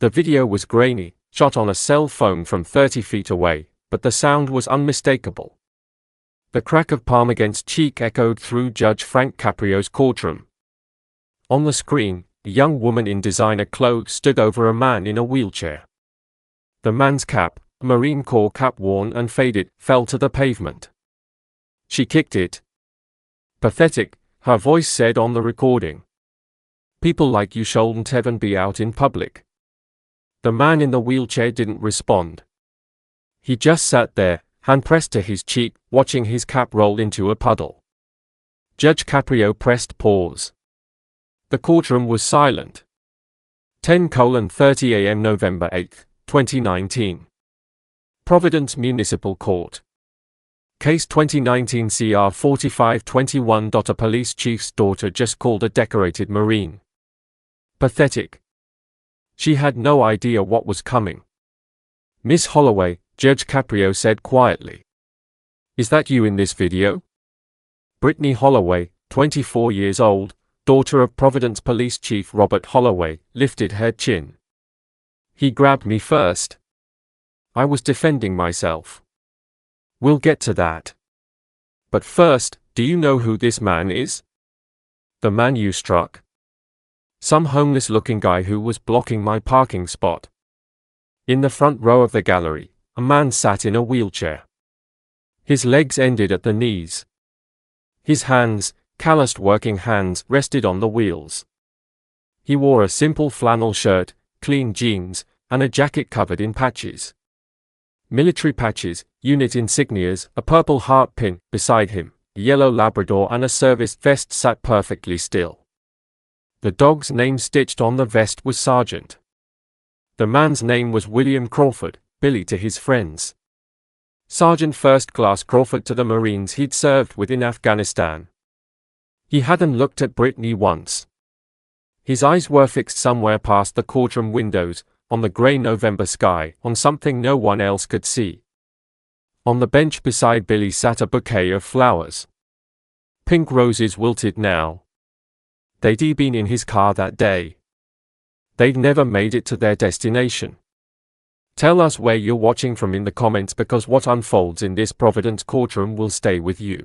The video was grainy, shot on a cell phone from 30 feet away, but the sound was unmistakable. The crack of palm against cheek echoed through Judge Frank Caprio's courtroom. On the screen, a young woman in designer clothes stood over a man in a wheelchair. The man's cap, a Marine Corps cap worn and faded, fell to the pavement. She kicked it. "Pathetic," her voice said on the recording. "People like you shouldn't even be out in public." The man in the wheelchair didn't respond. He just sat there, hand pressed to his cheek, watching his cap roll into a puddle. Judge Caprio pressed pause. The courtroom was silent. 10:30 a.m. November 8, 2019. Providence Municipal Court. Case 2019 CR 4521. A police chief's daughter just called a decorated Marine pathetic. She had no idea what was coming. "Miss Holloway," Judge Caprio said quietly. "Is that you in this video?" Brittany Holloway, 24 years old, daughter of Providence Police Chief Robert Holloway, lifted her chin. "He grabbed me first. I was defending myself. We'll get to that. But first, do you know who this man is?" "The man you struck?" "Some homeless-looking guy who was blocking my parking spot." In the front row of the gallery, a man sat in a wheelchair. His legs ended at the knees. His hands, calloused working hands, rested on the wheels. He wore a simple flannel shirt, clean jeans, and a jacket covered in patches. Military patches, unit insignias, a purple heart pin. Beside him, a yellow Labrador and a service vest sat perfectly still. The dog's name stitched on the vest was Sergeant. The man's name was William Crawford, Billy to his friends. Sergeant First Class Crawford to the Marines he'd served with in Afghanistan. He hadn't looked at Brittany once. His eyes were fixed somewhere past the courtroom windows, on the grey November sky, on something no one else could see. On the bench beside Billy sat a bouquet of flowers. Pink roses wilted now. They'd been in his car that day. They'd never made it to their destination. Tell us where you're watching from in the comments, because what unfolds in this Providence courtroom will stay with you.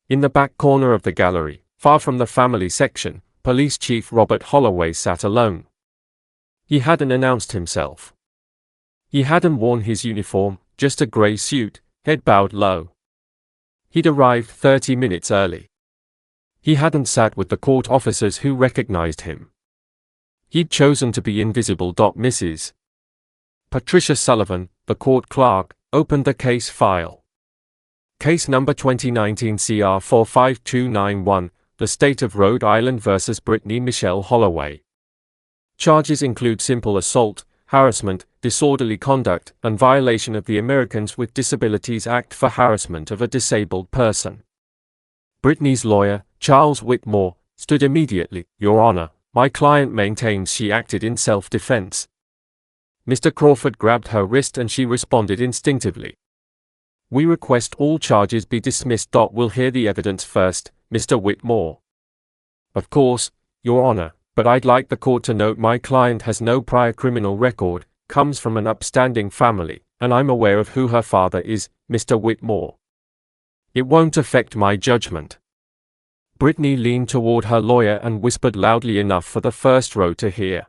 In the back corner of the gallery, far from the family section, Police Chief Robert Holloway sat alone. He hadn't announced himself. He hadn't worn his uniform, just a grey suit, head bowed low. He'd arrived 30 minutes early. He hadn't sat with the court officers who recognized him. He'd chosen to be invisible. Mrs. Patricia Sullivan, the court clerk, opened the case file. Case number 2019 CR 45291, the State of Rhode Island vs. Brittany Michelle Holloway. Charges include simple assault, harassment, disorderly conduct, and violation of the Americans with Disabilities Act for harassment of a disabled person. Brittany's lawyer, Charles Whitmore, stood immediately. "Your Honor, my client maintains she acted in self-defense." Mr. Crawford grabbed her wrist and she responded instinctively. "We request all charges be dismissed. We'll hear the evidence first, Mr. Whitmore." "Of course, Your Honor, but I'd like the court to note my client has no prior criminal record, comes from an upstanding family, and I'm aware of who her father is, Mr. Whitmore. It won't affect my judgment." Brittany leaned toward her lawyer and whispered loudly enough for the first row to hear.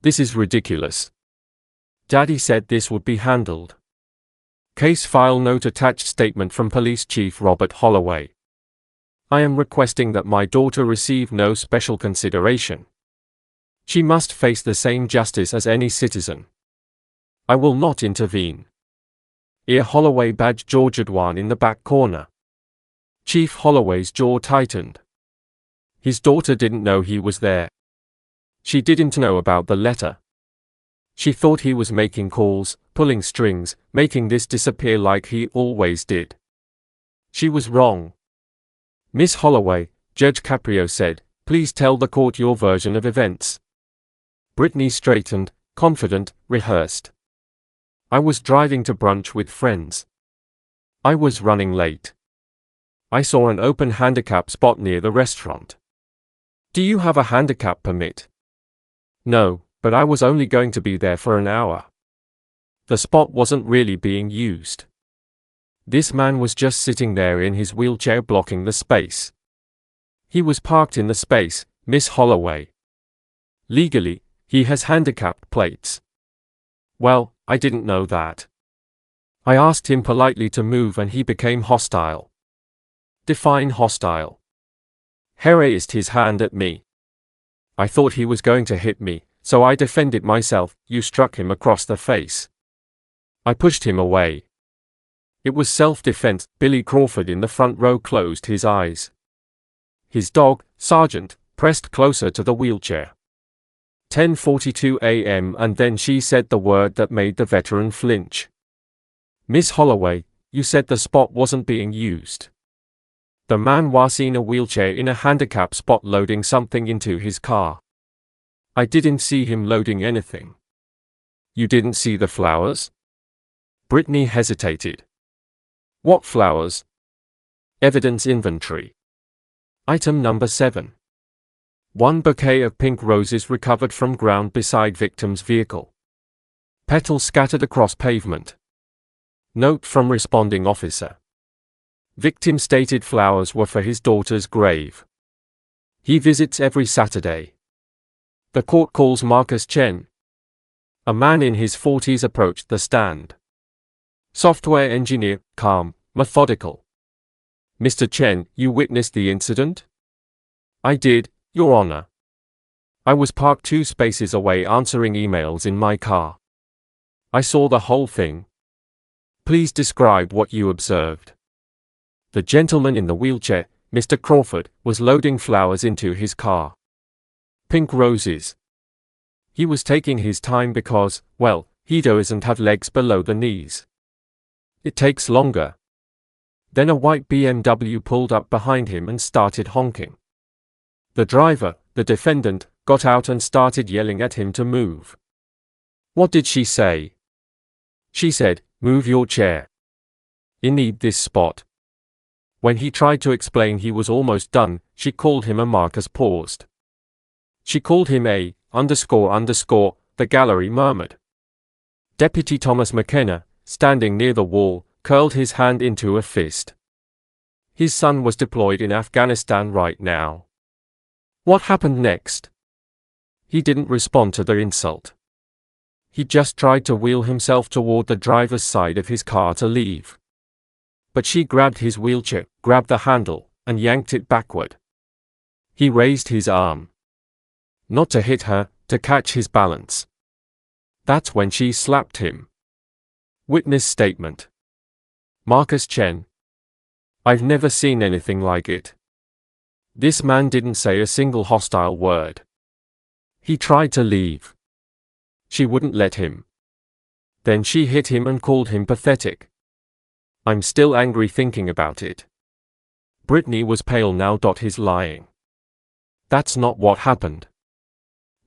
"This is ridiculous. Daddy said this would be handled." Case file note attached. Statement from Police Chief Robert Holloway. "I am requesting that my daughter receive no special consideration. She must face the same justice as any citizen. I will not intervene." Ear Holloway badge. George Adwan in the back corner. Chief Holloway's jaw tightened. His daughter didn't know he was there. She didn't know about the letter. She thought he was making calls, pulling strings, making this disappear like he always did. She was wrong. "Miss Holloway," Judge Caprio said, "please tell the court your version of events." Brittany straightened, confident, rehearsed. "I was driving to brunch with friends. I was running late. I saw an open handicap spot near the restaurant. Do you have a handicap permit?" "No, But I was only going to be there for an hour. The spot wasn't really being used. This man was just sitting there in his wheelchair blocking the space. He was parked in the space, Miss Holloway. Legally, he has handicapped plates. Well, I didn't know that. I asked him politely to move and he became hostile. Define hostile. He raised his hand at me. I thought he was going to hit me, so I defended myself. You struck him across the face. I pushed him away. It was self-defense. Billy Crawford in the front row closed his eyes. His dog, Sergeant, pressed closer to the wheelchair. 10:42 a.m. and then she said the word that made the veteran flinch. Miss Holloway, you said the spot wasn't being used. The man was in a wheelchair in a handicap spot loading something into his car. I didn't see him loading anything. You didn't see the flowers? Brittany hesitated. What flowers? Evidence inventory. Item number 7. 1 bouquet of pink roses recovered from ground beside victim's vehicle. Petals scattered across pavement. Note from responding officer. Victim stated flowers were for his daughter's grave. He visits every Saturday. The court calls Marcus Chen. A man in his 40s approached the stand. Software engineer, calm, methodical. Mr. Chen, you witnessed the incident? I did, Your Honor. I was parked 2 spaces away answering emails in my car. I saw the whole thing. Please describe what you observed. The gentleman in the wheelchair, Mr. Crawford, was loading flowers into his car. Pink roses. He was taking his time because, well, he doesn't have legs below the knees. It takes longer. Then a white BMW pulled up behind him and started honking. The driver, the defendant, got out and started yelling at him to move. What did she say? She said, "Move your chair. You need this spot." When he tried to explain he was almost done, she called him a Marcus paused. She called him a __, the gallery murmured. Deputy Thomas McKenna, standing near the wall, curled his hand into a fist. His son was deployed in Afghanistan right now. What happened next? He didn't respond to the insult. He just tried to wheel himself toward the driver's side of his car to leave. But she grabbed his wheelchair, grabbed the handle, and yanked it backward. He raised his arm. Not to hit her, to catch his balance. That's when she slapped him. Witness statement. Marcus Chen. I've never seen anything like it. This man didn't say a single hostile word. He tried to leave. She wouldn't let him. Then she hit him and called him pathetic. I'm still angry thinking about it. Brittany was pale now. He's lying. That's not what happened.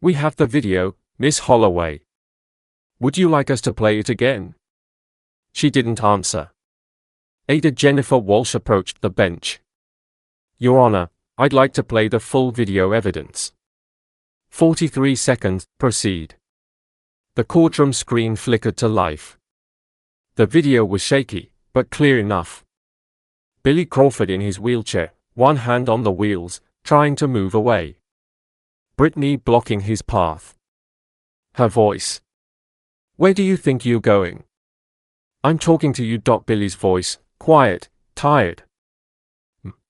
We have the video, Miss Holloway. Would you like us to play it again? She didn't answer. Ada Jennifer Walsh approached the bench. Your Honor, I'd like to play the full video evidence. 43 seconds, proceed. The courtroom screen flickered to life. The video was shaky, but clear enough. Billy Crawford in his wheelchair, one hand on the wheels, trying to move away. Brittany blocking his path. Her voice. Where do you think you're going? I'm talking to you. Billy's voice, quiet, tired.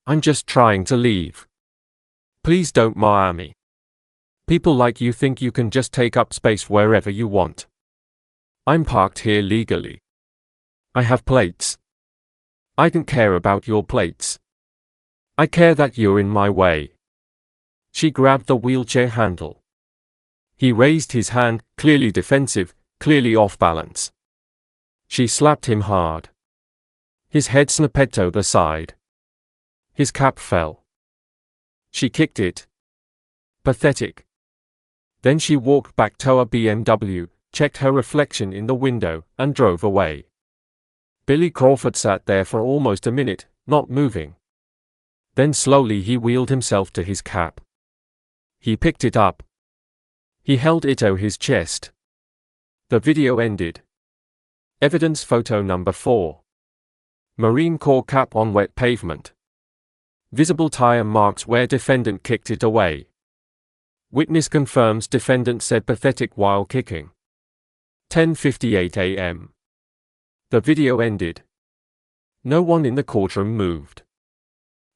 I'm just trying to leave. Please don't mire me. People like you think you can just take up space wherever you want. I'm parked here legally. I have plates. I don't care about your plates. I care that you're in my way. She grabbed the wheelchair handle. He raised his hand, clearly defensive, clearly off balance. She slapped him hard. His head snapped to the side. His cap fell. She kicked it. Pathetic. Then she walked back to a BMW, checked her reflection in the window, and drove away. Billy Crawford sat there for almost a minute, not moving. Then slowly he wheeled himself to his cap. He picked it up. He held it to his chest. The video ended. Evidence photo number 4. Marine Corps cap on wet pavement. Visible tire marks where defendant kicked it away. Witness confirms defendant said pathetic while kicking. 10:58 a.m. The video ended. No one in the courtroom moved.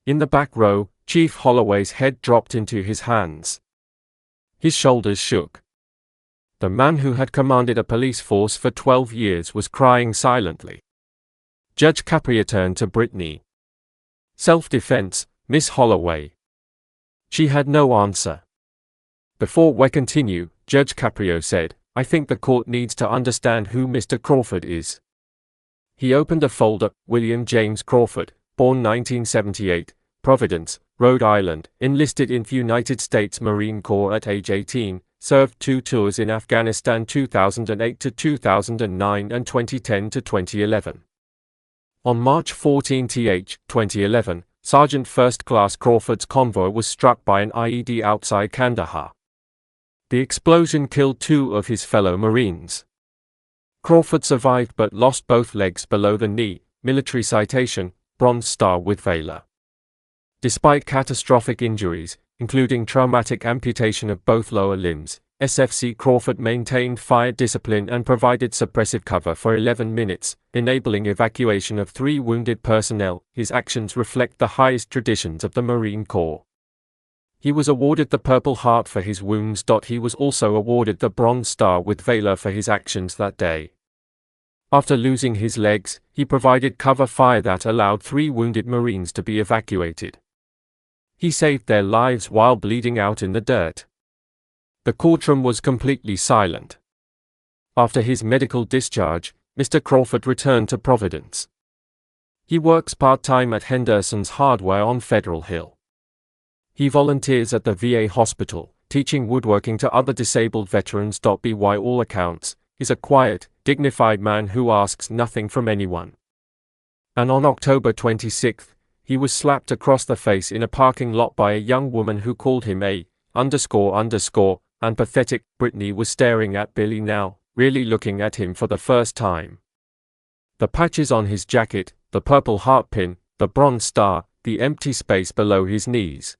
In the back row, Chief Holloway's head dropped into his hands. His shoulders shook. The man who had commanded a police force for 12 years was crying silently. Judge Caprio turned to Brittany. Self-defense, Miss Holloway. She had no answer. Before we continue, Judge Caprio said, I think the court needs to understand who Mr. Crawford is. He opened a folder. William James Crawford, born 1978, Providence, Rhode Island, enlisted in the United States Marine Corps at age 18, served 2 tours in Afghanistan 2008 to 2009 and 2010 to 2011. On March 14, 2011, Sergeant First Class Crawford's convoy was struck by an IED outside Kandahar. The explosion killed 2 of his fellow Marines. Crawford survived but lost both legs below the knee, military citation, Bronze Star with Valor. Despite catastrophic injuries, including traumatic amputation of both lower limbs, SFC Crawford maintained fire discipline and provided suppressive cover for 11 minutes, enabling evacuation of 3 wounded personnel. His actions reflect the highest traditions of the Marine Corps. He was awarded the Purple Heart for his wounds. He was also awarded the Bronze Star with Valor for his actions that day. After losing his legs, he provided cover fire that allowed 3 wounded Marines to be evacuated. He saved their lives while bleeding out in the dirt. The courtroom was completely silent. After his medical discharge, Mr. Crawford returned to Providence. He works part-time at Henderson's Hardware on Federal Hill. He volunteers at the VA hospital, teaching woodworking to other disabled veterans. By all accounts, is a quiet, dignified man who asks nothing from anyone. And on October 26, he was slapped across the face in a parking lot by a young woman who called him a and pathetic. Brittany was staring at Billy now, really looking at him for the first time. The patches on his jacket, the Purple Heart pin, the Bronze Star, the empty space below his knees.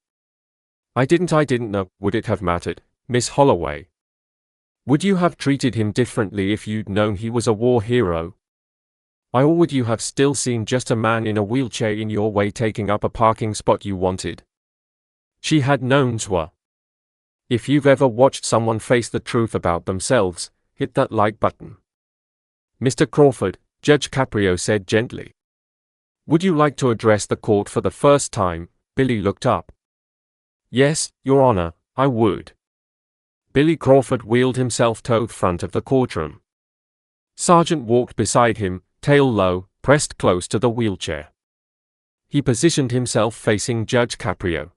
I didn't know. Would it have mattered, Miss Holloway? Would you have treated him differently if you'd known he was a war hero? Or would you have still seen just a man in a wheelchair in your way taking up a parking spot you wanted? She had known. If you've ever watched someone face the truth about themselves, hit that like button. Mr. Crawford, Judge Caprio said gently. Would you like to address the court for the first time? Billy looked up. Yes, Your Honor, I would. Billy Crawford wheeled himself to the front of the courtroom. Sergeant walked beside him, tail low, pressed close to the wheelchair. He positioned himself facing Judge Caprio.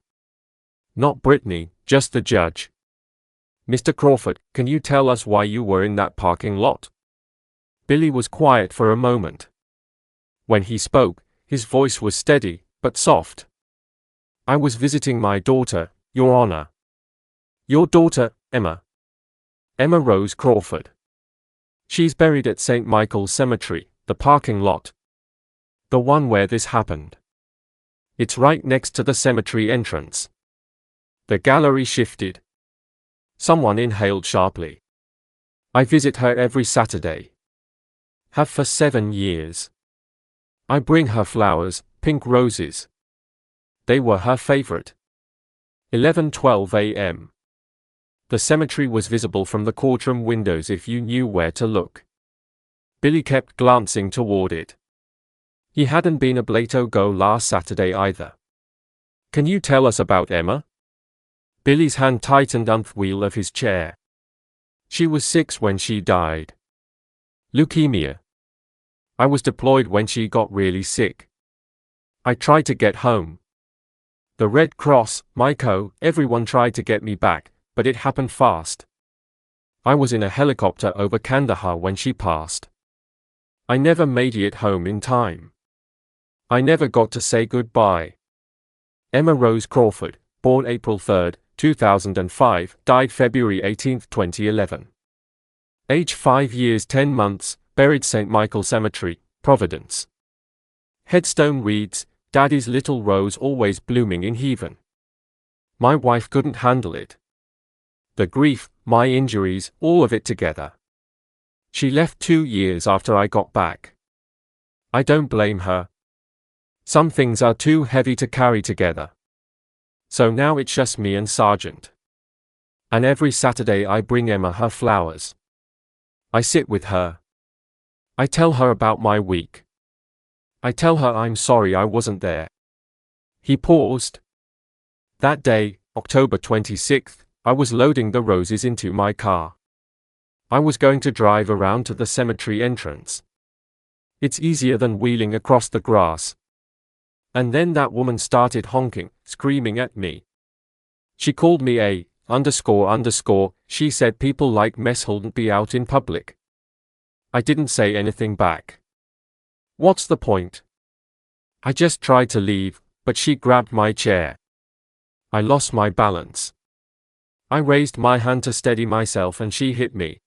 Not Brittany, just the judge. Mr. Crawford, can you tell us why you were in that parking lot? Billy was quiet for a moment. When he spoke, his voice was steady, but soft. I was visiting my daughter, Your Honor. Your daughter, Emma. Emma Rose Crawford. She's buried at St. Michael's Cemetery, the parking lot. The one where this happened. It's right next to the cemetery entrance. The gallery shifted. Someone inhaled sharply. I visit her every Saturday. Have for 7 years. I bring her flowers, pink roses. They were her favorite. 11:12 a.m. The cemetery was visible from the courtroom windows if you knew where to look. Billy kept glancing toward it. He hadn't been able to go last Saturday either. Can you tell us about Emma? Billy's hand tightened on the wheel of his chair. She was 6 when she died. Leukemia. I was deployed when she got really sick. I tried to get home. The Red Cross, Myco, everyone tried to get me back, but it happened fast. I was in a helicopter over Kandahar when she passed. I never made it home in time. I never got to say goodbye. Emma Rose Crawford, born April 3, 2005, died February 18, 2011. Age 5 years 10 months, buried St. Michael Cemetery, Providence. Headstone reads, Daddy's little rose always blooming in heaven. My wife couldn't handle it. The grief, my injuries, all of it together. She left 2 years after I got back. I don't blame her. Some things are too heavy to carry together. So now it's just me and Sergeant. And every Saturday I bring Emma her flowers. I sit with her. I tell her about my week. I tell her I'm sorry I wasn't there. He paused. That day, October 26th, I was loading the roses into my car. I was going to drive around to the cemetery entrance. It's easier than wheeling across the grass. And then that woman started honking, screaming at me. She called me a __. She said people like mess shouldn't be out in public. I didn't say anything back. What's the point? I just tried to leave, but she grabbed my chair. I lost my balance. I raised my hand to steady myself and she hit me.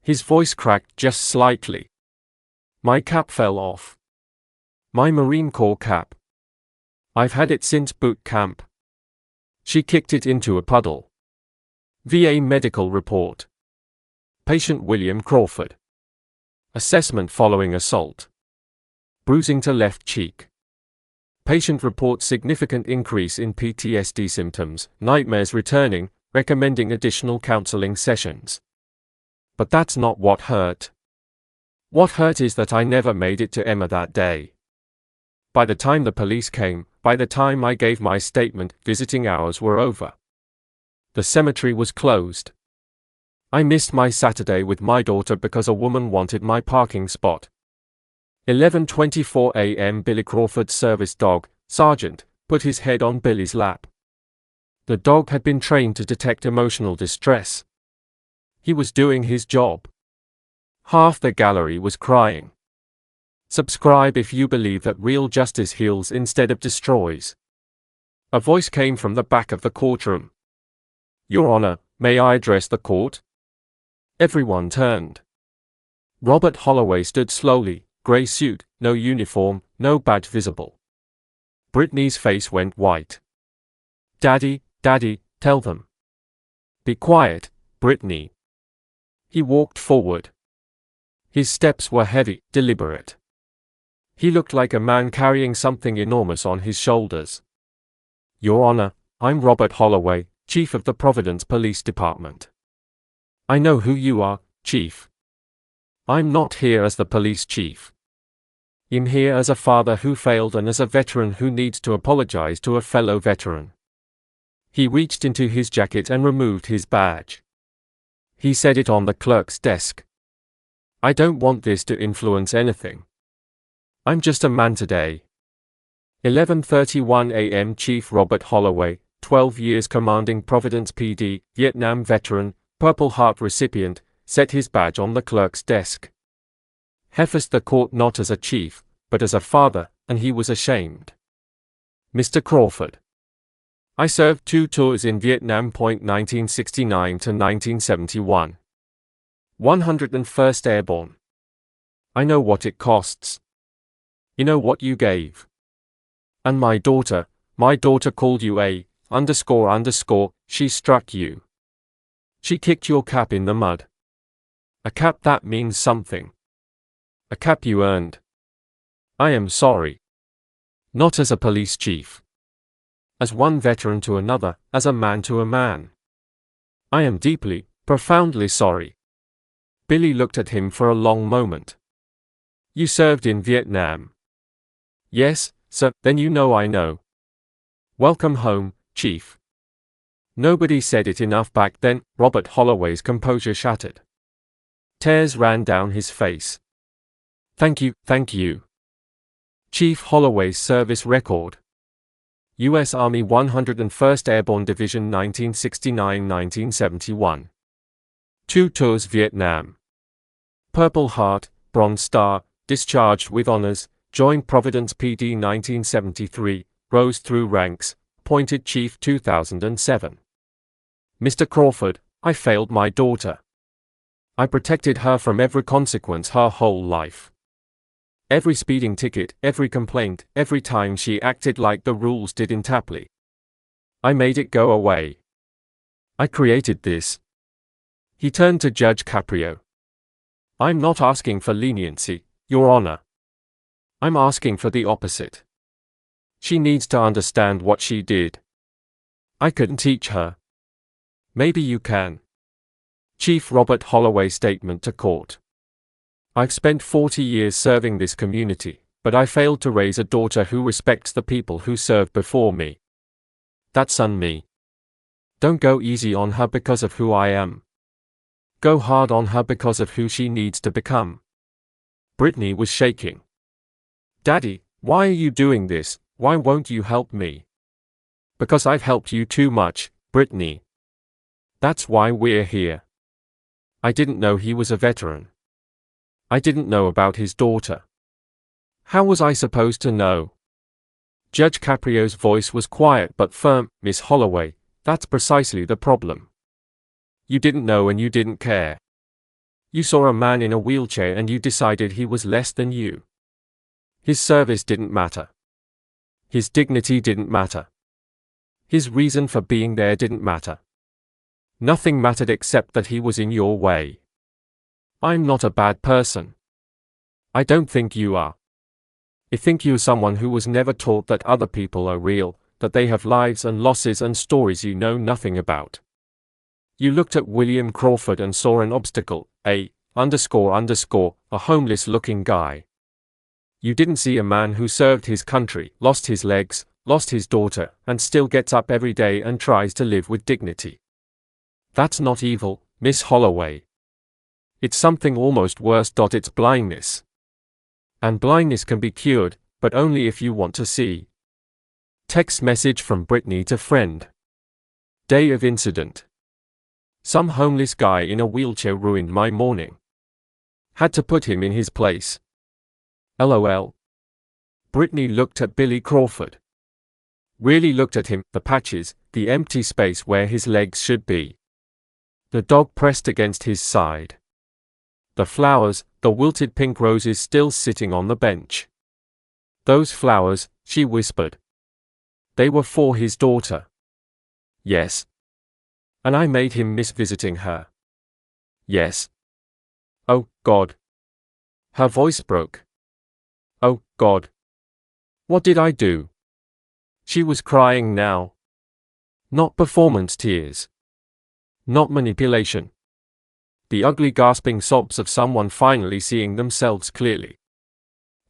His voice cracked just slightly. My cap fell off. My Marine Corps cap. I've had it since boot camp. She kicked it into a puddle. VA medical report. Patient William Crawford. Assessment following assault. Bruising to left cheek. Patient reports significant increase in PTSD symptoms, nightmares returning, recommending additional counseling sessions. But that's not what hurt. What hurt is that I never made it to Emma that day. By the time the police came, by the time I gave my statement, visiting hours were over. The cemetery was closed. I missed my Saturday with my daughter because a woman wanted my parking spot. 11:24 a.m. Billy Crawford's service dog, Sergeant, put his head on Billy's lap. The dog had been trained to detect emotional distress. He was doing his job. Half the gallery was crying. Subscribe if you believe that real justice heals instead of destroys. A voice came from the back of the courtroom. Your Honor, may I address the court? Everyone turned. Robert Holloway stood slowly, gray suit, no uniform, no badge visible. Brittany's face went white. Daddy, Daddy, tell them. Be quiet, Brittany. He walked forward. His steps were heavy, deliberate. He looked like a man carrying something enormous on his shoulders. Your Honor, I'm Robert Holloway, Chief of the Providence Police Department. I know who you are, Chief. I'm not here as the police chief. I'm here as a father who failed and as a veteran who needs to apologize to a fellow veteran. He reached into his jacket and removed his badge. He set it on the clerk's desk. I don't want this to influence anything. I'm just a man today. 11:31 a.m. Chief Robert Holloway, 12 years commanding Providence PD, Vietnam veteran, Purple Heart recipient, set his badge on the clerk's desk. He faced the court not as a chief, but as a father, and he was ashamed. Mr. Crawford. I served 2 tours in Vietnam. 1969 to 1971. 101st Airborne. I know what it costs. You know what you gave. And my daughter called you a __. She struck you. She kicked your cap in the mud. A cap that means something. A cap you earned. I am sorry. Not as a police chief. As one veteran to another, as a man to a man. I am deeply, profoundly sorry. Billy looked at him for a long moment. You served in Vietnam. Yes, sir, then you know I know. Welcome home, Chief. Nobody said it enough back then. Robert Holloway's composure shattered. Tears ran down his face. Thank you, thank you. Chief Holloway's service record. U.S. Army 101st Airborne Division 1969-1971. 2 tours Vietnam. Purple Heart, Bronze Star, discharged with honors, joined Providence PD 1973, rose through ranks, appointed Chief 2007. Mr. Crawford, I failed my daughter. I protected her from every consequence her whole life. Every speeding ticket, every complaint, every time she acted like the rules didn't apply. I made it go away. I created this. He turned to Judge Caprio. I'm not asking for leniency, Your Honor. I'm asking for the opposite. She needs to understand what she did. I couldn't teach her. Maybe you can. Chief Robert Holloway statement to court. I've spent 40 years serving this community, but I failed to raise a daughter who respects the people who served before me. That's on me. Don't go easy on her because of who I am. Go hard on her because of who she needs to become. Brittany was shaking. Daddy, why are you doing this? Why won't you help me? Because I've helped you too much, Brittany. That's why we're here. I didn't know he was a veteran. I didn't know about his daughter. How was I supposed to know? Judge Caprio's voice was quiet but firm. Miss Holloway, that's precisely the problem. You didn't know and you didn't care. You saw a man in a wheelchair and you decided he was less than you. His service didn't matter. His dignity didn't matter. His reason for being there didn't matter. Nothing mattered except that he was in your way. I'm not a bad person. I don't think you are. I think you're someone who was never taught that other people are real, that they have lives and losses and stories you know nothing about. You looked at William Crawford and saw an obstacle, a homeless-looking guy. You didn't see a man who served his country, lost his legs, lost his daughter, and still gets up every day and tries to live with dignity. That's not evil, Miss Holloway. It's something almost worse. It's blindness. And blindness can be cured, but only if you want to see. Text message from Brittany to friend. Day of incident. Some homeless guy in a wheelchair ruined my morning. Had to put him in his place. LOL. Brittany looked at Billy Crawford. Really looked at him, the patches, the empty space where his legs should be. The dog pressed against his side. The flowers, the wilted pink roses still sitting on the bench. Those flowers, she whispered. They were for his daughter. Yes. And I made him miss visiting her. Yes. Oh, God. Her voice broke. Oh, God. What did I do? She was crying now. Not performance tears. Not manipulation. The ugly gasping sobs of someone finally seeing themselves clearly.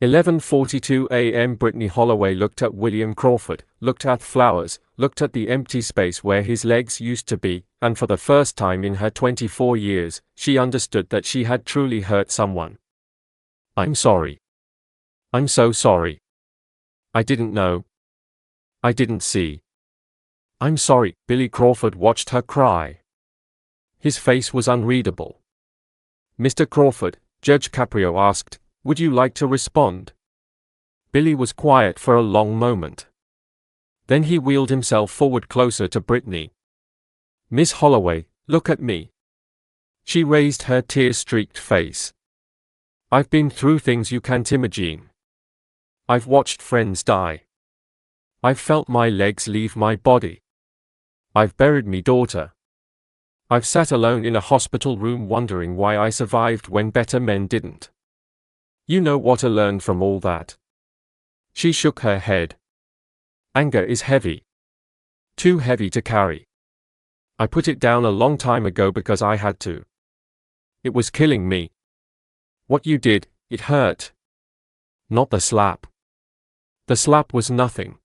11:42 a.m. Brittany Holloway looked at William Crawford, looked at flowers, looked at the empty space where his legs used to be, and for the first time in her 24 years, she understood that she had truly hurt someone. I'm sorry. I'm so sorry. I didn't know. I didn't see. I'm sorry. Billy Crawford watched her cry. His face was unreadable. Mr. Crawford, Judge Caprio asked, would you like to respond? Billy was quiet for a long moment. Then he wheeled himself forward closer to Brittany. Miss Holloway, look at me. She raised her tear-streaked face. I've been through things you can't imagine. I've watched friends die. I've felt my legs leave my body. I've buried me daughter. I've sat alone in a hospital room wondering why I survived when better men didn't. You know what I learned from all that? She shook her head. Anger is heavy. Too heavy to carry. I put it down a long time ago because I had to. It was killing me. What you did, it hurt. Not the slap. The slap was nothing.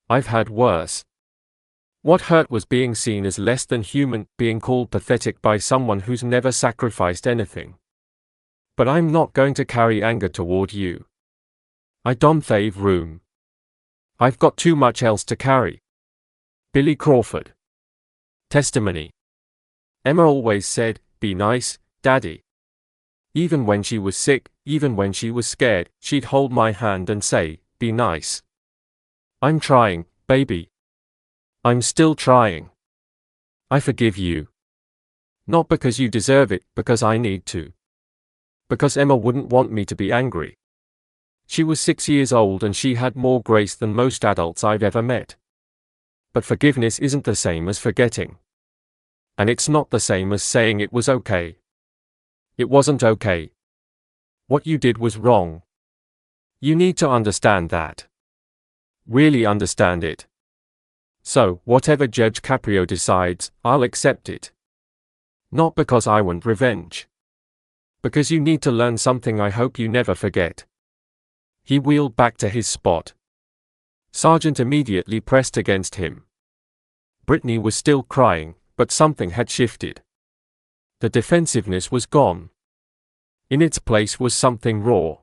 I've had worse. What hurt was being seen as less than human, being called pathetic by someone who's never sacrificed anything. But I'm not going to carry anger toward you. I don't have room. I've got too much else to carry. Billy Crawford. Testimony. Emma always said, be nice, Daddy. Even when she was sick, even when she was scared, she'd hold my hand and say, be nice. I'm trying, baby. I'm still trying. I forgive you. Not because you deserve it, because I need to. Because Emma wouldn't want me to be angry. She was 6 years old and she had more grace than most adults I've ever met. But forgiveness isn't the same as forgetting. And it's not the same as saying it was okay. It wasn't okay. What you did was wrong. You need to understand that. Really understand it. So, whatever Judge Caprio decides, I'll accept it. Not because I want revenge. Because you need to learn something I hope you never forget. He wheeled back to his spot. Sargent immediately pressed against him. Brittany was still crying, but something had shifted. The defensiveness was gone. In its place was something raw.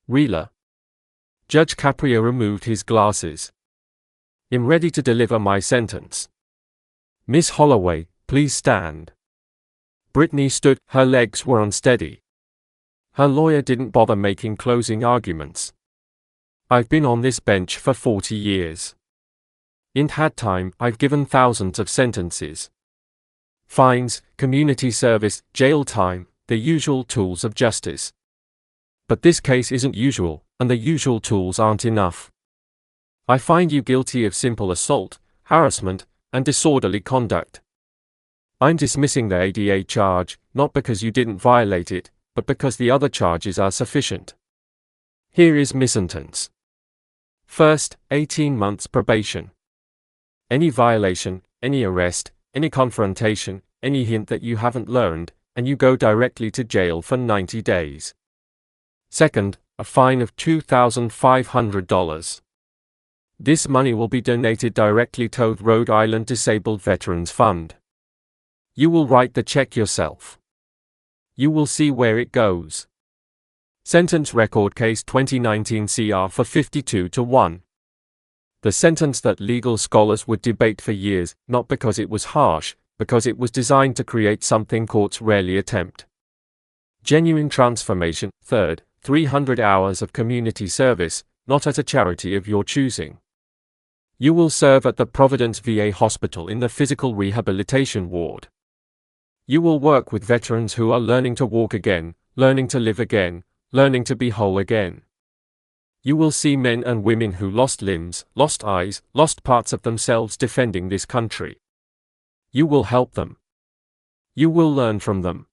Realer. Judge Caprio removed his glasses. I'm ready to deliver my sentence. Miss Holloway, please stand. Brittany stood, her legs were unsteady. Her lawyer didn't bother making closing arguments. I've been on this bench for 40 years. In that time, I've given thousands of sentences. Fines, community service, jail time, the usual tools of justice. But this case isn't usual, and the usual tools aren't enough. I find you guilty of simple assault, harassment, and disorderly conduct. I'm dismissing the ADA charge, not because you didn't violate it, but because the other charges are sufficient. Here is my sentence. First, 18 months probation. Any violation, any arrest, any confrontation, any hint that you haven't learned, and you go directly to jail for 90 days. Second, a fine of $2,500. This money will be donated directly to the Rhode Island Disabled Veterans Fund. You will write the check yourself. You will see where it goes. Sentence record case 2019 CR for 52-1. The sentence that legal scholars would debate for years, not because it was harsh, because it was designed to create something courts rarely attempt. Genuine transformation. Third, 300 hours of community service, not at a charity of your choosing. You will serve at the Providence VA Hospital in the physical rehabilitation ward. You will work with veterans who are learning to walk again, learning to live again, learning to be whole again. You will see men and women who lost limbs, lost eyes, lost parts of themselves defending this country. You will help them. You will learn from them.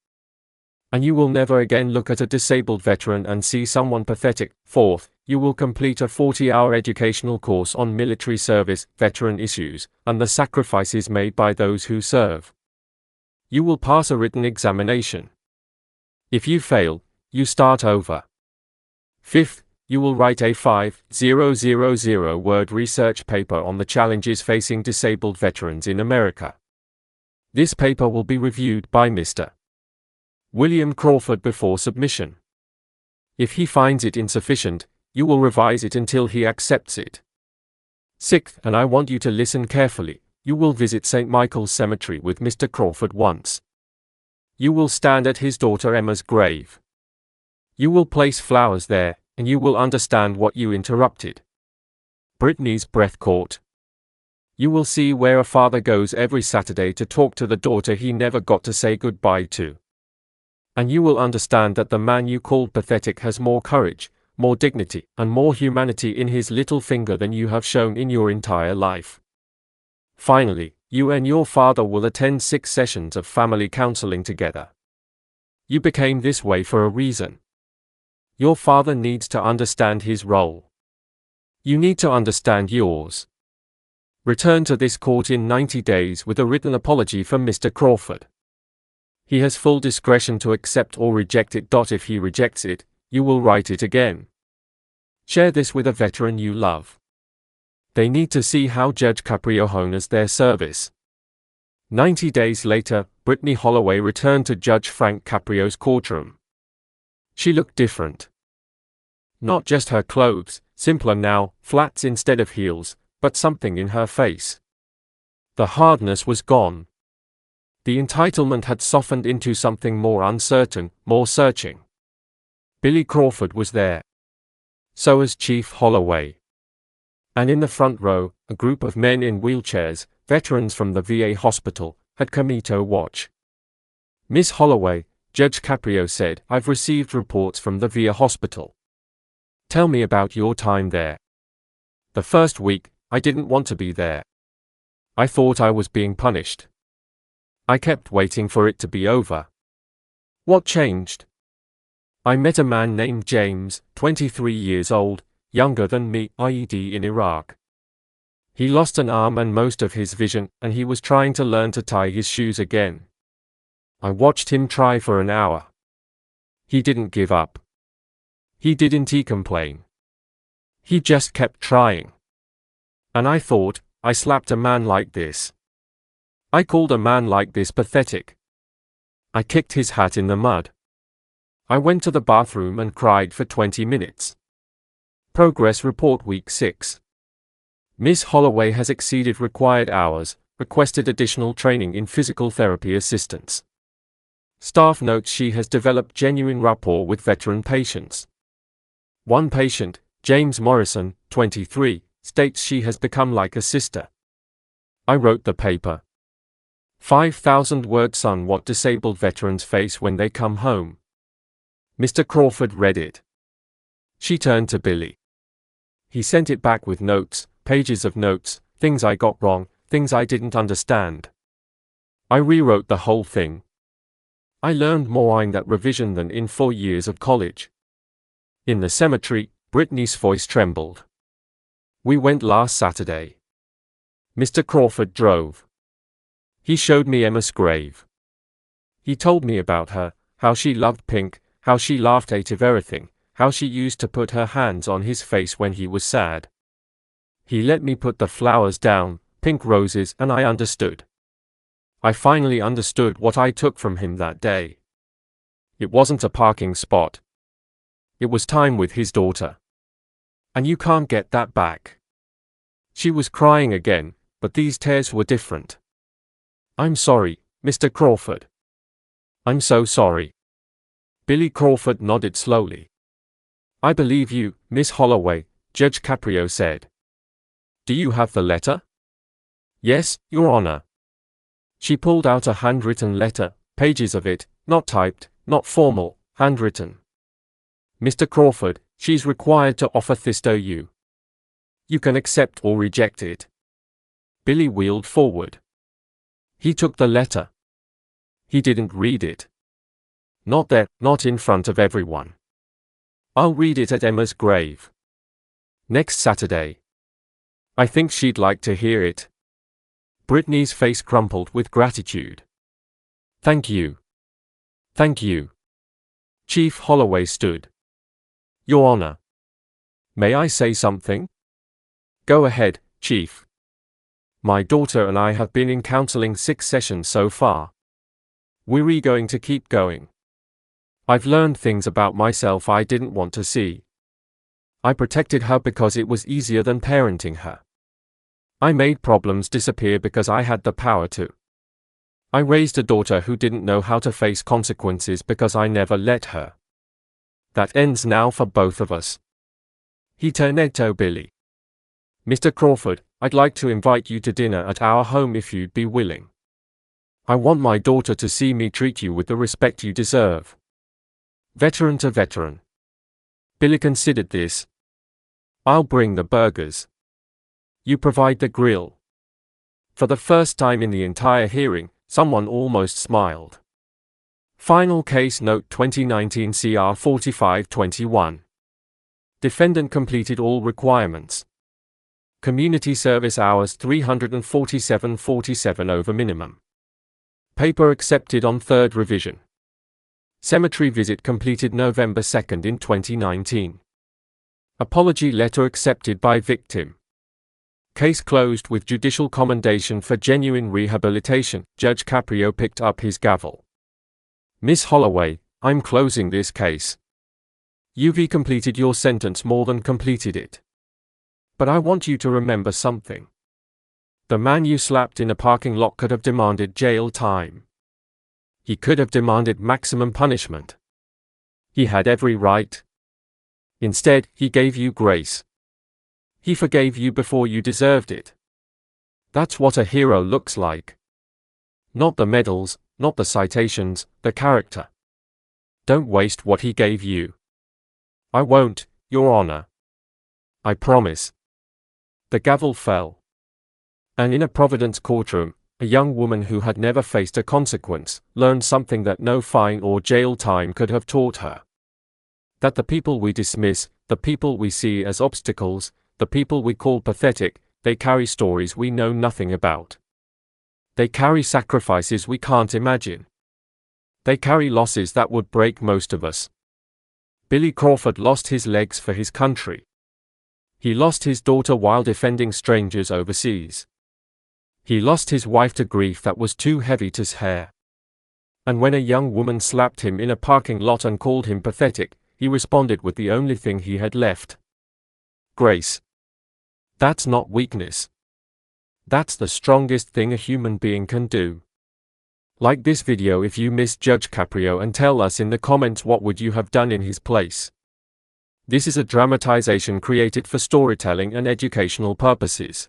And you will never again look at a disabled veteran and see someone pathetic. Fourth, you will complete a 40-hour educational course on military service, veteran issues, and the sacrifices made by those who serve. You will pass a written examination. If you fail, you start over. Fifth, you will write a 5,000-word research paper on the challenges facing disabled veterans in America. This paper will be reviewed by Mr. William Crawford before submission. If he finds it insufficient, you will revise it until he accepts it. Sixth, and I want you to listen carefully, you will visit St. Michael's Cemetery with Mr. Crawford once. You will stand at his daughter Emma's grave. You will place flowers there, and you will understand what you interrupted. Brittany's breath caught. You will see where a father goes every Saturday to talk to the daughter he never got to say goodbye to. And you will understand that the man you called pathetic has more courage, more dignity, and more humanity in his little finger than you have shown in your entire life. Finally, you and your father will attend 6 sessions of family counseling together. You became this way for a reason. Your father needs to understand his role. You need to understand yours. Return to this court in 90 days with a written apology from Mr. Crawford. He has full discretion to accept or reject it. If he rejects it, you will write it again. Share this with a veteran you love. They need to see how Judge Caprio honors their service. 90 days later, Brittany Holloway returned to Judge Frank Caprio's courtroom. She looked different. Not just her clothes, simpler now, flats instead of heels, but something in her face. The hardness was gone. The entitlement had softened into something more uncertain, more searching. Billy Crawford was there. So was Chief Holloway. And in the front row, a group of men in wheelchairs, veterans from the VA hospital, had come to watch. Miss Holloway, Judge Caprio said, I've received reports from the VA hospital. Tell me about your time there. The first week, I didn't want to be there. I thought I was being punished. I kept waiting for it to be over. What changed? I met a man named James, 23 years old, younger than me, IED in Iraq. He lost an arm and most of his vision, and he was trying to learn to tie his shoes again. I watched him try for an hour. He didn't give up. He didn't complain. He just kept trying. And I thought, I slapped a man like this. I called a man like this pathetic. I kicked his hat in the mud. I went to the bathroom and cried for 20 minutes. Progress Report Week 6. Ms. Holloway has exceeded required hours, requested additional training in physical therapy assistance. Staff notes she has developed genuine rapport with veteran patients. One patient, James Morrison, 23, states she has become like a sister. I wrote the paper. 5,000 words on what disabled veterans face when they come home. Mr. Crawford read it. She turned to Billy. He sent it back with notes, pages of notes, things I got wrong, things I didn't understand. I rewrote the whole thing. I learned more in that revision than in 4 years of college. In the cemetery, Brittany's voice trembled. We went last Saturday. Mr. Crawford drove. He showed me Emma's grave. He told me about her, how she loved pink, how she laughed at everything, how she used to put her hands on his face when he was sad. He let me put the flowers down, pink roses, and I understood. I finally understood what I took from him that day. It wasn't a parking spot. It was time with his daughter. And you can't get that back. She was crying again, but these tears were different. I'm sorry, Mr. Crawford. I'm so sorry. Billy Crawford nodded slowly. I believe you, Miss Holloway, Judge Caprio said. Do you have the letter? Yes, Your Honor. She pulled out a handwritten letter, pages of it, not typed, not formal, handwritten. Mr. Crawford, she's required to offer this to you. You can accept or reject it. Billy wheeled forward. He took the letter. He didn't read it. Not there, not in front of everyone. I'll read it at Emma's grave. Next Saturday. I think she'd like to hear it. Brittany's face crumpled with gratitude. Thank you. Thank you. Chief Holloway stood. Your Honor. May I say something? Go ahead, Chief. My daughter and I have been in counseling 6 sessions so far. We're going to keep going. I've learned things about myself I didn't want to see. I protected her because it was easier than parenting her. I made problems disappear because I had the power to. I raised a daughter who didn't know how to face consequences because I never let her. That ends now for both of us. He turned to Billy. Mr. Crawford, I'd like to invite you to dinner at our home if you'd be willing. I want my daughter to see me treat you with the respect you deserve. Veteran to veteran. Billy considered this. I'll bring the burgers. You provide the grill. For the first time in the entire hearing, someone almost smiled. Final Case Note 2019 CR 4521. Defendant completed all requirements. Community service hours 347.47 over minimum. Paper accepted on 3rd revision. Cemetery visit completed November 2nd in 2019. Apology letter accepted by victim. Case closed with judicial commendation for genuine rehabilitation. Judge Caprio picked up his gavel. Miss Holloway, I'm closing this case. You've completed your sentence more than completed it. But I want you to remember something. The man you slapped in a parking lot could have demanded jail time. He could have demanded maximum punishment. He had every right. Instead, he gave you grace. He forgave you before you deserved it. That's what a hero looks like. Not the medals, not the citations, the character. Don't waste what he gave you. I won't, Your Honor. I promise. The gavel fell. And in a Providence courtroom, a young woman who had never faced a consequence learned something that no fine or jail time could have taught her. That the people we dismiss, the people we see as obstacles, the people we call pathetic, they carry stories we know nothing about. They carry sacrifices we can't imagine. They carry losses that would break most of us. Billy Crawford lost his legs for his country. He lost his daughter while defending strangers overseas. He lost his wife to grief that was too heavy to bear. And when a young woman slapped him in a parking lot and called him pathetic, he responded with the only thing he had left. Grace. That's not weakness. That's the strongest thing a human being can do. Like this video if you miss Judge Caprio and tell us in the comments what would you have done in his place. This is a dramatization created for storytelling and educational purposes.